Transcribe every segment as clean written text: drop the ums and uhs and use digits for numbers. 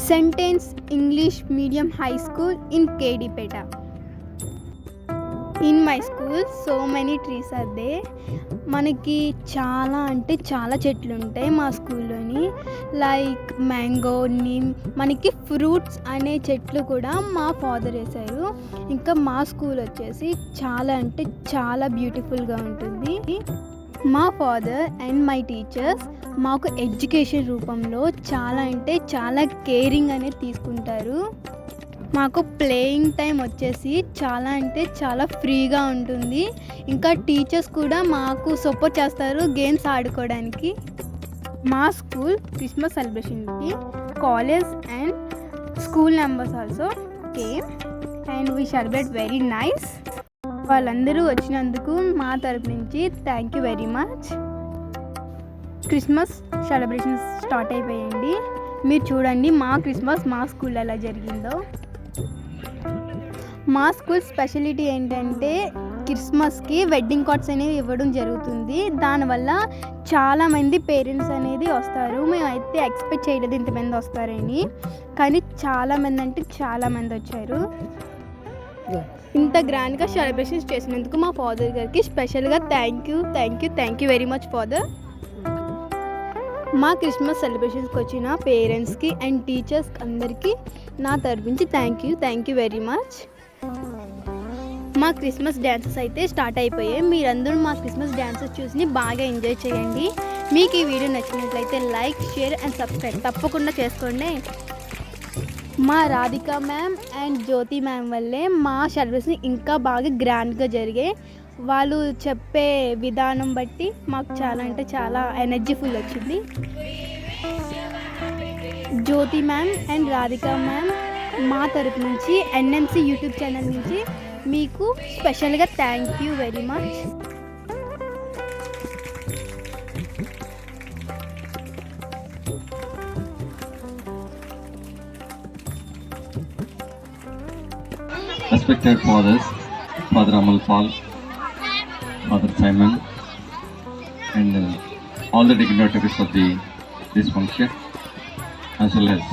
Sentence English Medium High School in KD-Peta. In my school so many trees are there. మనకి చాలా అంటే చాలా చెట్లు ఉంటాయి మా స్కూల్లోని. లైక్ మ్యాంగో, నీమ్, మనకి ఫ్రూట్స్ అనే చెట్లు కూడా మా ఫాదర్ వేశారు. ఇంకా మా స్కూల్ వచ్చేసి చాలా అంటే చాలా బ్యూటిఫుల్గా ఉంటుంది. మా ఫాదర్ అండ్ మై టీచర్స్ మాకు ఎడ్యుకేషన్ రూపంలో చాలా అంటే చాలా కేరింగ్ అనేది తీసుకుంటారు. మాకు ప్లేయింగ్ టైం వచ్చేసి చాలా అంటే చాలా ఫ్రీగా ఉంటుంది. ఇంకా టీచర్స్ కూడా మాకు సపోర్ట్ చేస్తారు గేమ్స్ ఆడుకోవడానికి. మా స్కూల్ క్రిస్మస్ సెలబ్రేషన్కి college and school members also came and we celebrate very nice. వాళ్ళందరూ వచ్చినందుకు మా తరపు నుంచి thank you very much. Christmas celebrations start అయిపోయాయండి. మీరు చూడండి మా క్రిస్మస్ మా స్కూల్లో ఎలా జరిగిందో. మా స్కూల్ స్పెషాలిటీ ఏంటంటే క్రిస్మస్కి వెడ్డింగ్ కార్డ్స్ అనేవి ఇవ్వడం జరుగుతుంది. దానివల్ల చాలామంది పేరెంట్స్ అనేది వస్తారు. మేమైతే ఎక్స్పెక్ట్ చేయలేదు ఇంతమంది వస్తారని, కానీ చాలామంది అంటే చాలామంది వచ్చారు. ఇంత గ్రాండ్గా సెలబ్రేషన్స్ చేసినందుకు మా ఫాదర్ గారికి స్పెషల్గా thank you very much father. మా క్రిస్మస్ సెలబ్రేషన్స్కి వచ్చిన పేరెంట్స్కి అండ్ టీచర్స్ అందరికీ నా తరపు నుంచి థ్యాంక్ యూ వెరీ మచ్. మా క్రిస్మస్ డ్యాన్సెస్ అయితే స్టార్ట్ అయిపోయాయి. మీరందరూ మా క్రిస్మస్ డ్యాన్సెస్ చూసి బాగా ఎంజాయ్ చేయండి. మీకు ఈ వీడియో నచ్చినట్లయితే లైక్, షేర్ అండ్ సబ్స్క్రైబ్ తప్పకుండా చేసుకోండి. మా Radhika ma'am and Jyothi ma'am వల్లే మా సెలబ్రేషన్ ఇంకా బాగా గ్రాండ్గా జరిగాయి. వాళ్ళు చెప్పే విధానం బట్టి మాకు చాలా అంటే చాలా ఎనర్జీఫుల్ వచ్చింది. జ్యోతి మ్యామ్ అండ్ రాధిక మ్యామ్ మా తరపు నుంచి ఎన్ఎంసి యూట్యూబ్ ఛానల్ నుంచి మీకు స్పెషల్గా thank you very much. Respected fathers, Father Amal Paul, Father Simon, and all the dignitaries of this function, as well as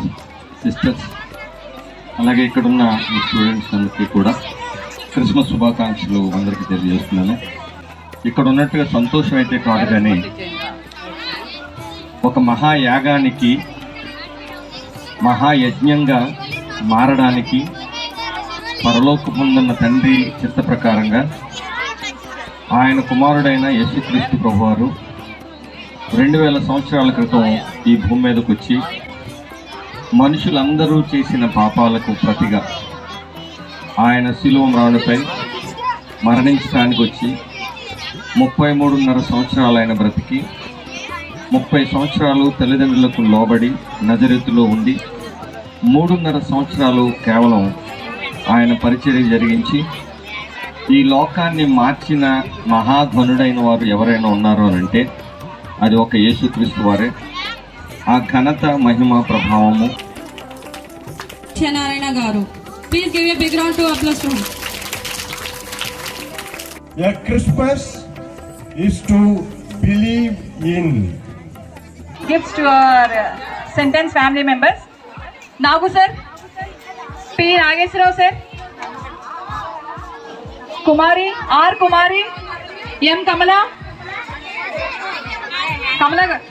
sisters, అలాగే ఇక్కడ ఉన్న స్టూడెంట్స్ అందరికీ కూడా క్రిస్మస్ శుభాకాంక్షలు అందరికీ తెలియజేస్తున్నాను. ఇక్కడ ఉన్నట్టుగా సంతోషం అయితే కాదు, కానీ ఒక మహాయాగానికి మహాయజ్ఞంగా మారడానికి పరలోకముందున్న తండ్రి చిత్త ప్రకారంగా ఆయన కుమారుడైన యేసుక్రీస్తు ప్రభువారు 2000 సంవత్సరాల క్రితం ఈ భూమి మీదకి వచ్చి మనుషులందరూ చేసిన పాపాలకు ప్రతిగా ఆయన శిలువ మ్రానుపై మరణించడానికి వచ్చి 33.5 సంవత్సరాలు ఆయన బ్రతికి 30 సంవత్సరాలు తల్లిదండ్రులకు లోబడి నజరేతులో ఉండి 3.5 సంవత్సరాలు కేవలం ఆయన పరిచర్య జరిగించి ఈ లోకాన్ని మార్చిన మహాధనుడైన వారు ఎవరైనా ఉన్నారు అని అంటే అది ఒక యేసుక్రీస్తు వారే. ఆ ఘనత, మహిమ, ప్రభావము Narayana garu. Please give a big round to applause to him. A Christmas is to believe in. Gifts to our sentence family members. Nagu sir, P. Nageswara sir, Kumari, R. Kumari, M. Kamala garu.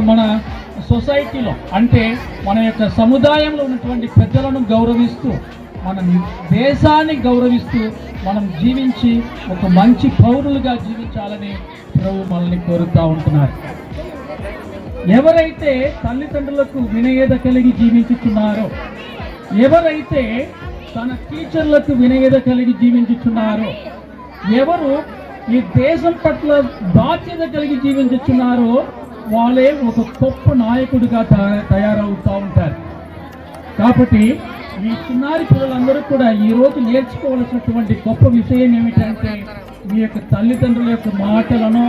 మన సొసైటీలో అంటే మన యొక్క సముదాయంలో ఉన్నటువంటి పెద్దలను గౌరవిస్తూ మన దేశాన్ని గౌరవిస్తూ మనం జీవించి ఒక మంచి పౌరులుగా జీవించాలని ప్రభు మనల్ని కోరుతూ ఉంటున్నారు. ఎవరైతే తల్లిదండ్రులకు వినయేద కలిగి జీవించుచున్నారో, ఎవరైతే తన టీచర్లకు వినయేద కలిగి జీవించుచున్నారో, ఎవరు ఈ దేశం పట్ల బాధ్యత కలిగి జీవించుచున్నారో వాళ్ళే ఒక గొప్ప నాయకుడిగా తయారవుతూ ఉంటారు. కాబట్టి ఈ చిన్నారి పిల్లలందరూ కూడా ఈరోజు నేర్చుకోవాల్సినటువంటి గొప్ప విషయం ఏమిటంటే మీ యొక్క తల్లిదండ్రుల యొక్క మాటలను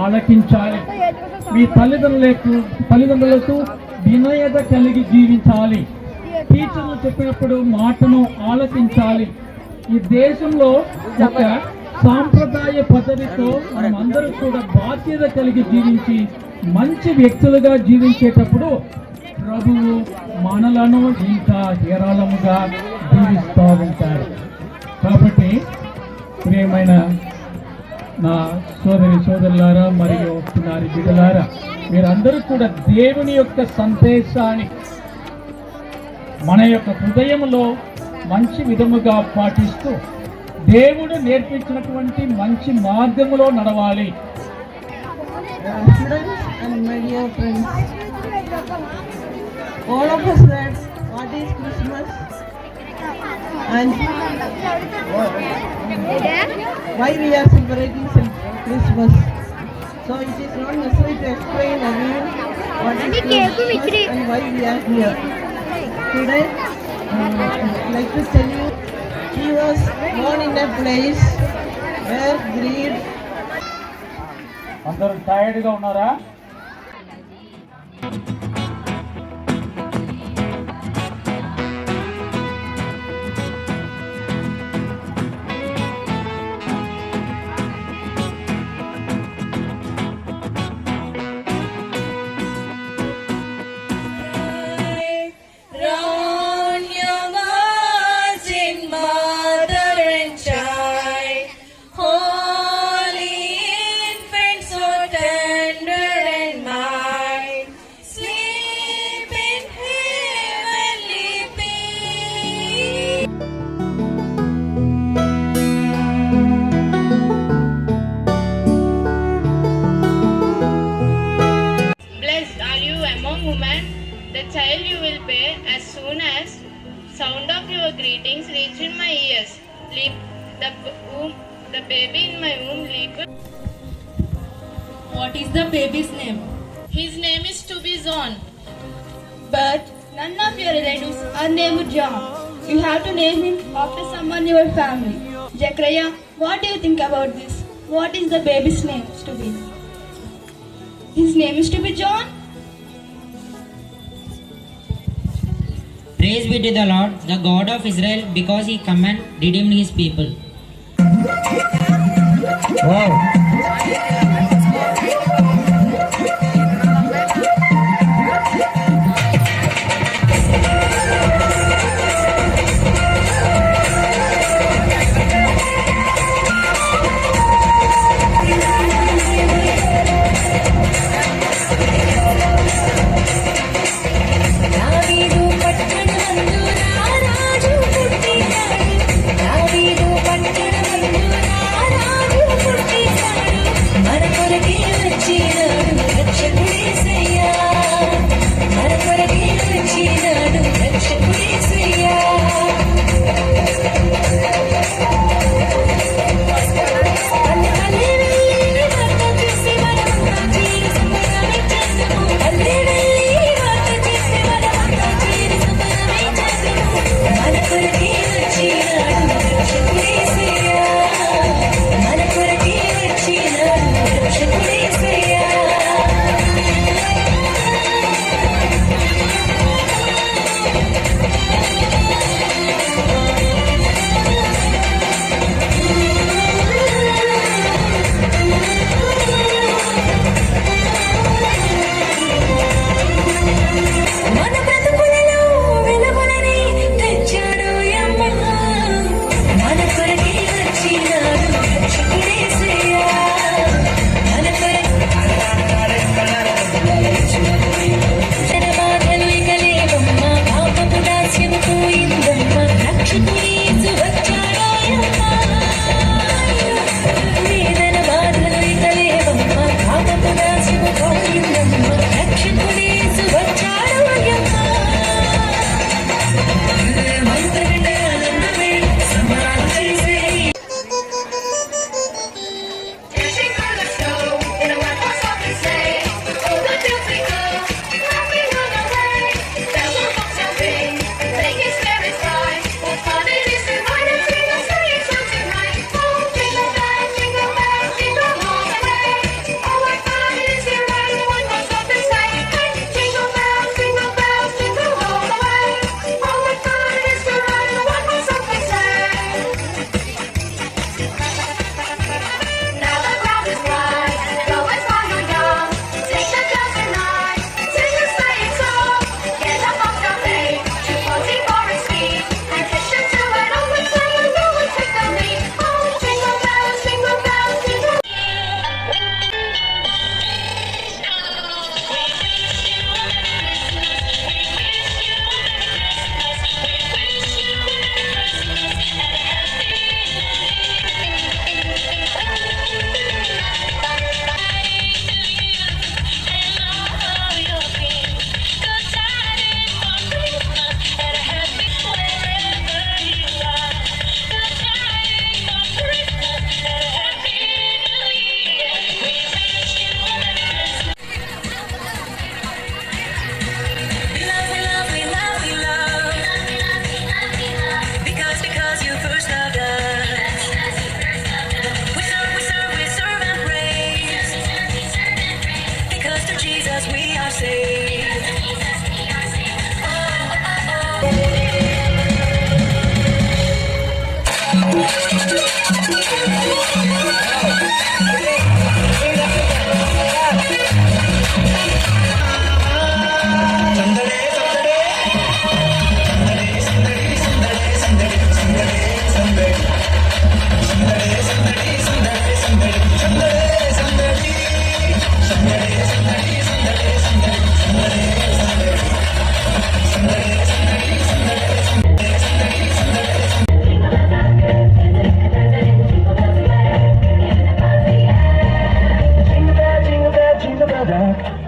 ఆలకించాలి. మీ తల్లిదండ్రులకు వినయత కలిగి జీవించాలి. టీచర్లు చెప్పినప్పుడు మాటను ఆలకించాలి. ఈ దేశంలో ఒక సాంప్రదాయ పద్ధతితో మనం అందరూ కూడా బాధ్యత కలిగి జీవించి మంచి వ్యక్తులుగా జీవించేటప్పుడు ప్రభువు మనలను ఇంకా హేరాళముగా జీవిస్తూ ఉంటారు. కాబట్టి ప్రియమైన నా సోదరులారా మరియు చిన్నారి బిడ్డలారా, మీరందరూ కూడా దేవుని యొక్క సందేశాన్ని మన యొక్క హృదయంలో మంచి విధముగా పాటిస్తూ దేవుడు నేర్పించినటువంటి మంచి మార్గములో నడవాలి. Students and my dear friends, all of us read what is Christmas and why we are celebrating Christmas. So it is not necessary to explain again what is Christmas and why we are here. Today, I would like to tell you, he was born in a place where greed. అందరూ టైర్డ్గా ఉన్నారా? The child you will bear as soon as sound of your greetings reach in my ears. Leap the baby in my womb leaped. What is the baby's name? His name is to be John. But none of your relatives are named John. You have to name him after someone in your family. Zechariah, what do you think about this? What is the baby's name to be? His name is to be John. Praise be to the Lord, the God of Israel, because he redeemed his people. Wow. పుట్టినాడు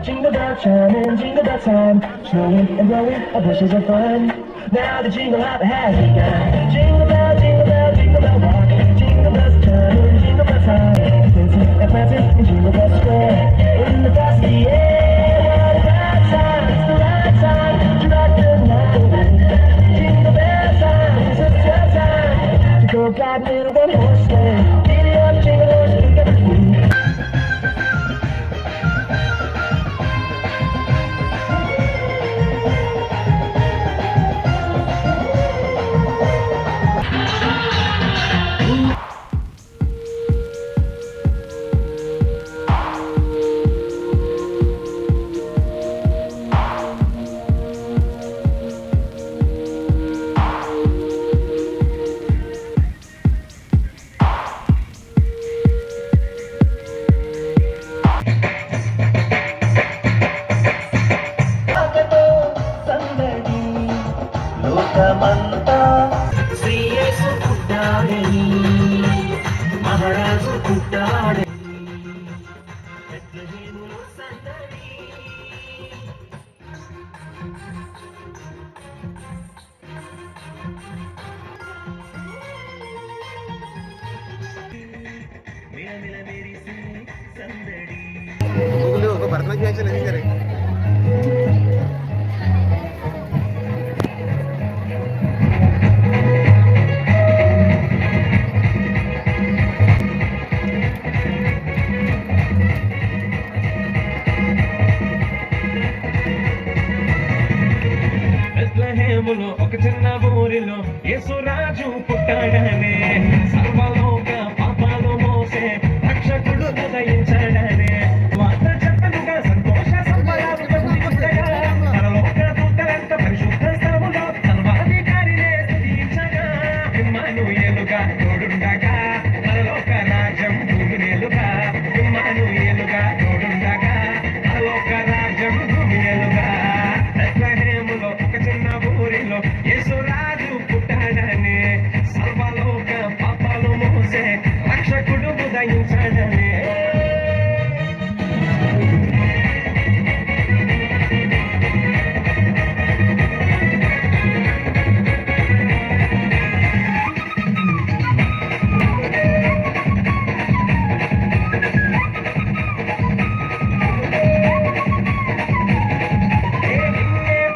Jingle bell chiming, jingle bell time, snowing and blowing, our bushes are fun. Now the jingle hop has begun. Jingle bell, jingle bell, jingle bell rock. Jingle bells chiming, jingle bell time, dancing and prancing in Jingle Bell Square. In the frosty air, what a right time, it's the right time to rock the night away. Jingle bell time, it's your time to go gliding in a one-horse sleigh. Giddy up, jingle horse, pick up your feet. లోకమంతా శ్రీయేసు పుట్టాడని, మహారాజు పుట్టాడని, బెత్లెహేములో సందడి. మిలమిల మెరిసే సందడి. బెత్లెహేములో ఒక చిన్న ఊరిలో యేసురాజు పుట్టాడనే, సర్వలోక పాపాలు మోసే రక్షకుడు ఉదయించాడనే. వార్త చెప్పనుగా సంతోష సంబరాలు పొందించగా, పరలోక దూతలంతా పరిశుద్ధ స్థలములో సర్వాధికారినే స్తుతించగా. ఇమ్మానుయేలుగా తోడుండగా, పరలోక రాజ్యం భూమినేలుగా. ఇమ్మానుయేలుగా తోడుండగా, పరలోక రాజ్యం భూమినేలుగా. బెత్లెహేములో ఒక చిన్న ఊరిలో యేసురాజు పుట్టాడనే, సర్వలోక పాపాలు మోసే రక్షకుడు ఉదయించాడనే.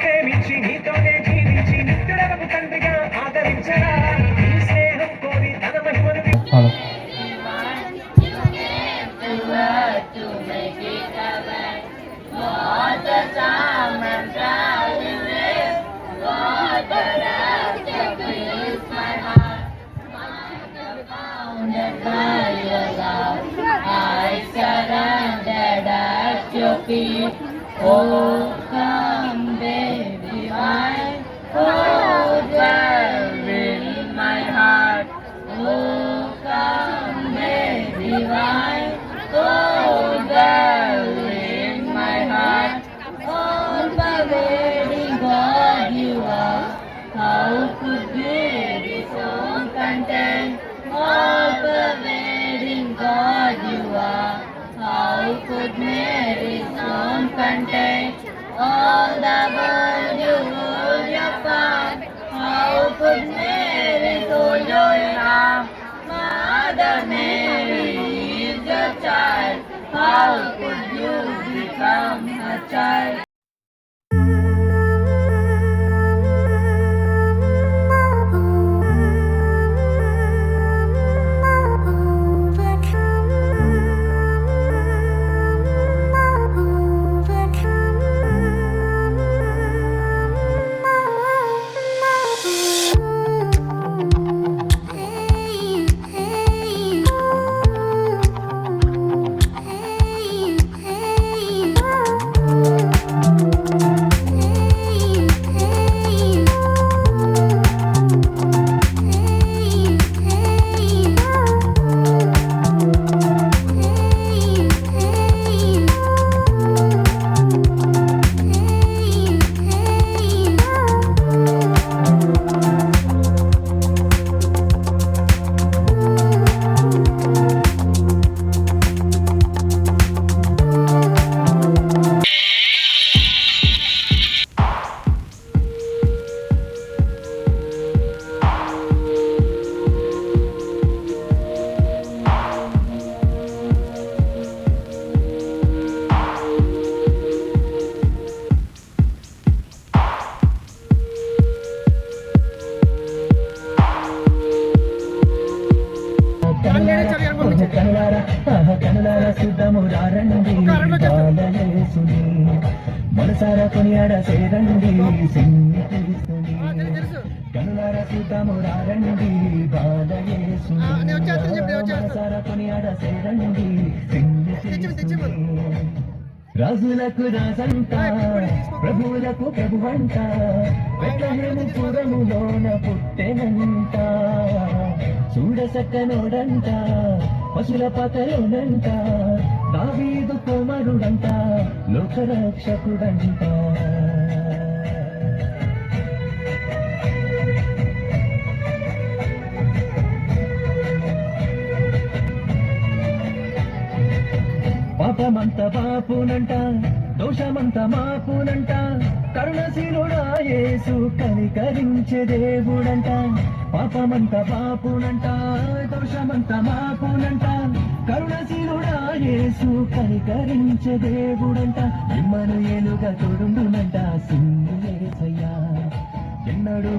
ప్రేమించి నీతోనే జీవించి నిత్యుడకు తండ్రిగా ఆదరించరా, నీ స్నేహం కోరి తన మహిమను Oh, come, baby, mine. Oh, dwell in my heart. Oh, come, baby, mine. Oh, dwell in my heart. Oh, pervading God you are. How could you be so content? Oh, pervading God you are. How could Mary's own contain all the world you hold your palm? How could Mary hold your arm? Mother Mary is your child. How could you become a child? Overcome. మనసారా కొనియాడ సేరండి సింగిస్తుంది కనులారా చూద్దాము రారండి బాలయేసుని మనసారా కొనియాడ సేరండి సింగిస్తుంది రాజులకు రాజంట ప్రభువులకు ప్రభువంట బెత్లెహేము పురములోన పుట్టెనంట చూడసక్కనోడంట పశుల పతలోనంట దావీదు కుమారుడంట లోకరక్షకుడంట పాపమంత బాపునంట దోషమంత మాపునంట కరుణశీలుడా యేసు కనికరించే దేవుడంట పాపమంత బాపునంట దోషమంత మాపునంట కరుణశీలుడా యేసు కనికరించే దేవుడంట మిమ్మను ఏలుగా తోడుండునంట సింగిలేసయ్యా ఎన్నడు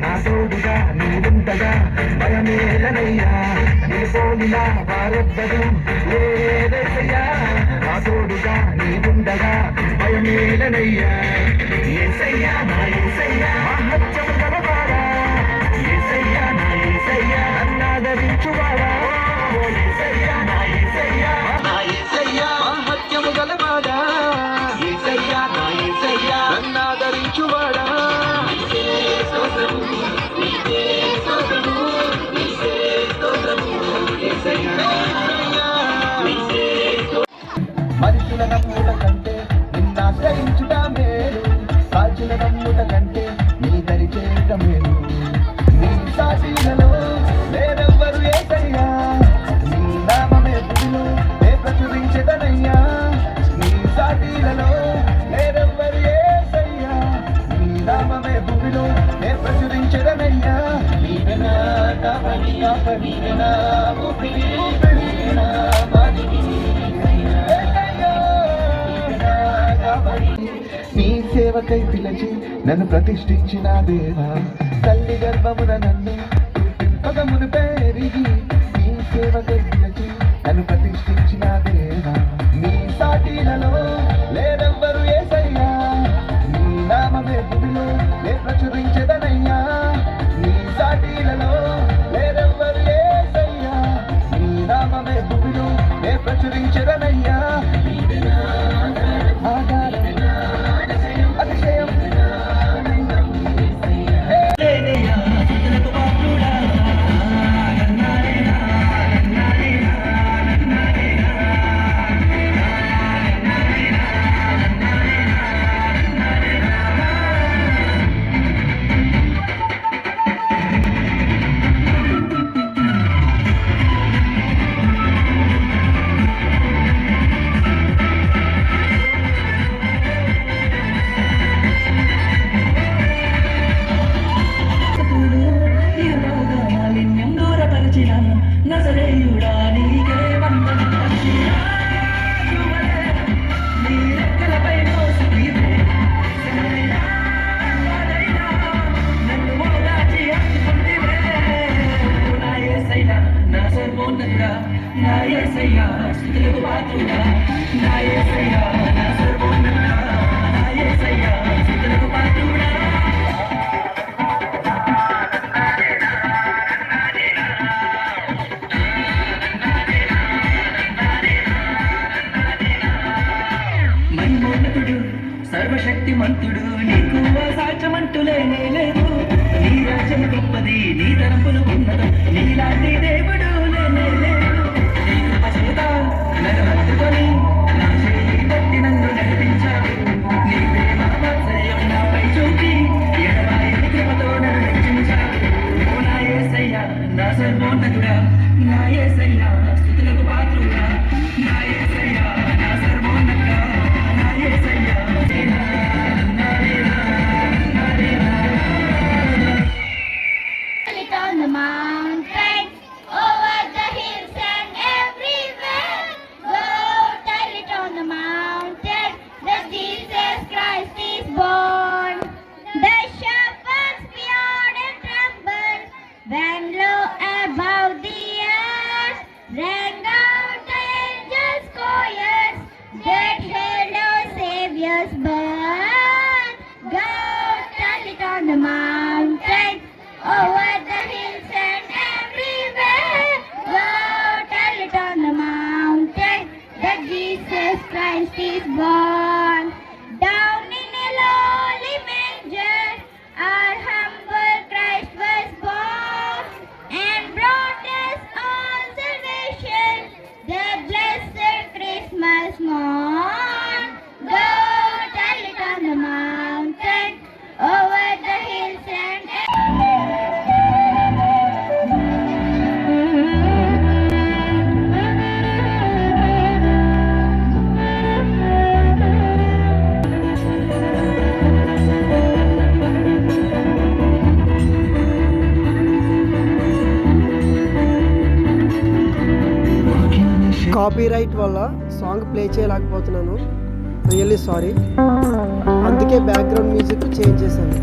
నా తోడుగా నీవుంటగా భయమేలనయ్యా నీ పోలినా వారెవ్వరు లేదయ్యా నా తోడుగా నీవుండగా భయమేలనయ్యా యేసయ్యా నా యేసయ్యా మహత్యము గలవాడా యేసయ్యా నా యేసయ్యా నన్నాదరించువాడా ఓ యేసయ్యా నా యేసయ్యా నా యేసయ్యా మహత్యము గలవాడా యేసయ్యా నా యేసయ్యా నన్నాదరించువాడా మనుషుల నమ్ముట కంటే నిన్నాశ్రయించుట మేలు సాక్షుల నమ్ముట కంటే నీ దరి చేయుట మేలు నీ సాక్షిలలో లేరెవ్వరు యేసయ్యా నీ నామమే భూమిలో నే ప్రచురించెదనయ్యా నీ సాక్షిలలో లేరెవ్వరు యేసయ్యా నీ నామమే భూమిలో నే ప్రచురించెదనయ్యా నీవెనా కాపరి కాపరి నీవెనా ఊపిరి ఊపిరి నీవెనా మాదిరి నీ సేవకై పిలిచి నన్ను ప్రతిష్ఠించిన దేవా తల్లి గర్భమున నన్ను పదమును పెరిగి నీ సేవకై పిలిచి నన్ను ప్రతిష్ఠించిన దేవా నీ సాటిలలో లేరెవ్వరు యేసయ్యా నీ నామమే భూమిలో నే ప్రచురించెదనయ్యా నీ సాటిలలో లేరెవ్వరు యేసయ్యా నీ నామమే భూమిలో నే ప్రచురించెదనయ్యా the mountain, over the hills and everywhere. Go tell it on the mountain that Jesus Christ is born. Down in a lowly manger, our humble Christ was born and brought us all salvation, the blessed Christmas morn. Go tell it on the mountain, over the hills and copyright వల్ల song play చేయలేకపోతున్నాను, really sorry. అందుకే background music change చేశాను.